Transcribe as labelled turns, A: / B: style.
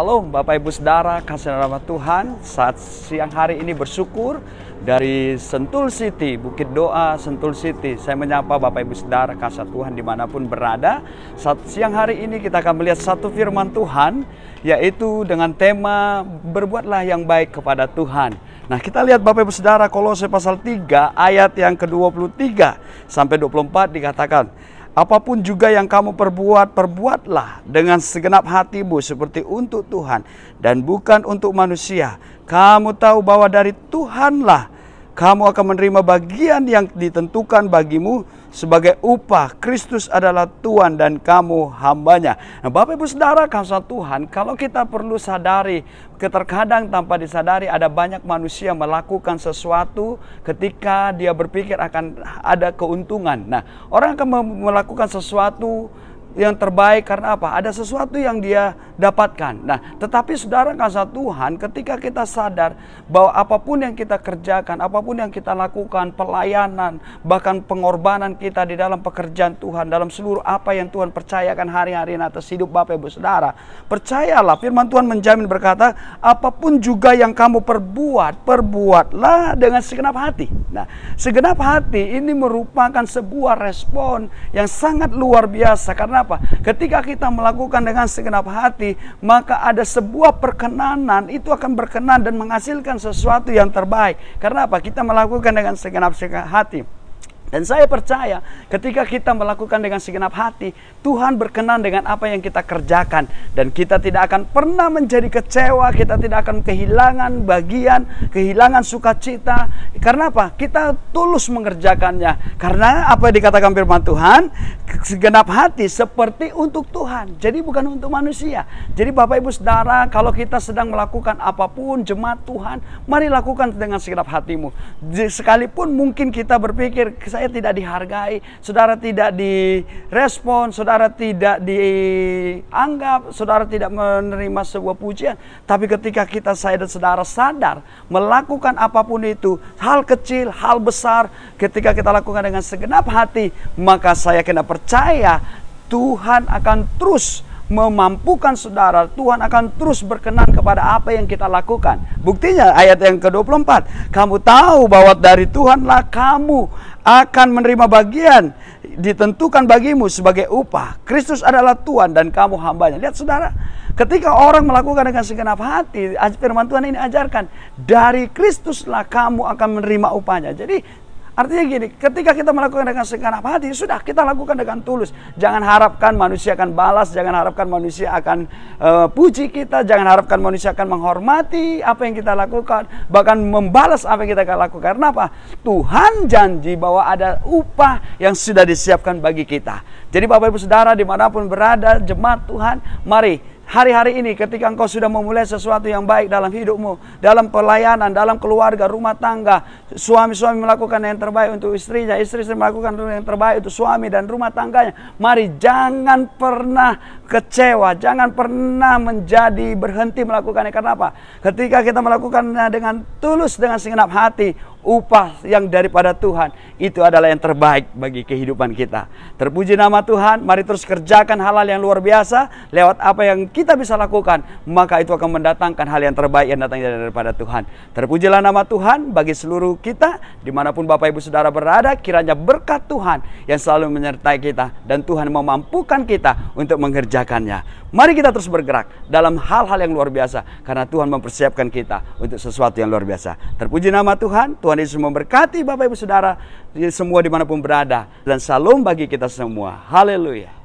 A: Halo Bapak Ibu Saudara, kasih rahmat Tuhan. Saat siang hari ini bersyukur dari Sentul City, Bukit Doa Sentul City. Saya menyapa Bapak Ibu Saudara, kasih Tuhan dimanapun berada. Saat siang hari ini kita akan melihat satu firman Tuhan, yaitu dengan tema berbuatlah yang baik kepada Tuhan. Nah, kita lihat Bapak Ibu Saudara, Kolose pasal 3 ayat yang ke-23 sampai 24 dikatakan, apapun juga yang kamu perbuat, perbuatlah dengan segenap hatimu seperti untuk Tuhan dan bukan untuk manusia. Kamu tahu bahwa dari Tuhanlah kamu akan menerima bagian yang ditentukan bagimu sebagai upah. Kristus adalah Tuhan dan kamu hambanya. Nah, Bapak Ibu Saudara, kasih Tuhan, kalau kita perlu sadari, terkadang tanpa disadari ada banyak manusia melakukan sesuatu ketika dia berpikir akan ada keuntungan. Nah, orang akan melakukan sesuatu yang terbaik karena apa? Ada sesuatu yang dia dapatkan. Nah, tetapi saudara kasih Tuhan, ketika kita sadar bahwa apapun yang kita kerjakan, apapun yang kita lakukan, pelayanan, bahkan pengorbanan kita di dalam pekerjaan Tuhan, dalam seluruh apa yang Tuhan percayakan hari-hari atas hidup Bapak Ibu Saudara, percayalah firman Tuhan menjamin berkata, apapun juga yang kamu perbuat, perbuatlah dengan segenap hati. Nah, segenap hati ini merupakan sebuah respon yang sangat luar biasa. Karena apa? Ketika kita melakukan dengan segenap hati, maka ada sebuah perkenanan, itu akan berkenan dan menghasilkan sesuatu yang terbaik. Karena apa? Kita melakukan dengan segenap hati. Dan saya percaya ketika kita melakukan dengan segenap hati, Tuhan berkenan dengan apa yang kita kerjakan. Dan kita tidak akan pernah menjadi kecewa, kita tidak akan kehilangan bagian, kehilangan sukacita. Karena apa? Kita tulus mengerjakannya. Karena apa yang dikatakan firman Tuhan, segenap hati seperti untuk Tuhan. Jadi bukan untuk manusia. Jadi Bapak Ibu Saudara, kalau kita sedang melakukan apapun jemaat Tuhan, mari lakukan dengan segenap hatimu. Sekalipun mungkin kita berpikir, saya tidak dihargai, saudara tidak direspon, saudara tidak dianggap, saudara tidak menerima sebuah pujian. Tapi ketika saya dan saudara sadar melakukan apapun itu, hal kecil, hal besar, ketika kita lakukan dengan segenap hati, maka saya kena percaya Tuhan akan terus memampukan saudara. Tuhan akan terus berkenan kepada apa yang kita lakukan. Buktinya ayat yang ke-24, kamu tahu bahwa dari Tuhanlah kamu akan menerima bagian ditentukan bagimu sebagai upah. Kristus adalah Tuhan dan kamu hambanya. Lihat saudara, ketika orang melakukan dengan segenap hati, firman Tuhan ini ajarkan, dari Kristuslah kamu akan menerima upahnya. Jadi artinya gini, ketika kita melakukan dengan segenap hati, sudah kita lakukan dengan tulus. Jangan harapkan manusia akan balas, jangan harapkan manusia akan puji kita, jangan harapkan manusia akan menghormati apa yang kita lakukan, bahkan membalas apa yang kita lakukan. Karena apa? Tuhan janji bahwa ada upah yang sudah disiapkan bagi kita. Jadi Bapak Ibu Saudara dimanapun berada, jemaat Tuhan, mari hari-hari ini ketika engkau sudah memulai sesuatu yang baik dalam hidupmu, dalam pelayanan, dalam keluarga, rumah tangga, suami-suami melakukan yang terbaik untuk istrinya, istri-istri melakukan yang terbaik untuk suami dan rumah tangganya. Mari jangan pernah kecewa, jangan pernah berhenti melakukannya. Karena apa? Ketika kita melakukannya dengan tulus, dengan segenap hati, upah yang daripada Tuhan itu adalah yang terbaik bagi kehidupan kita. Terpuji nama Tuhan. Mari terus kerjakan hal-hal yang luar biasa lewat apa yang kita bisa lakukan, maka itu akan mendatangkan hal yang terbaik yang datang daripada Tuhan. Terpujilah nama Tuhan bagi seluruh kita dimanapun Bapak Ibu Saudara berada. Kiranya berkat Tuhan yang selalu menyertai kita dan Tuhan memampukan kita untuk mengerjakannya. Mari kita terus bergerak dalam hal-hal yang luar biasa karena Tuhan mempersiapkan kita untuk sesuatu yang luar biasa. Terpuji nama Tuhan. Tuhan Yesus memberkati Bapak Ibu Saudara semua dimanapun berada. Dan salam bagi kita semua. Haleluya.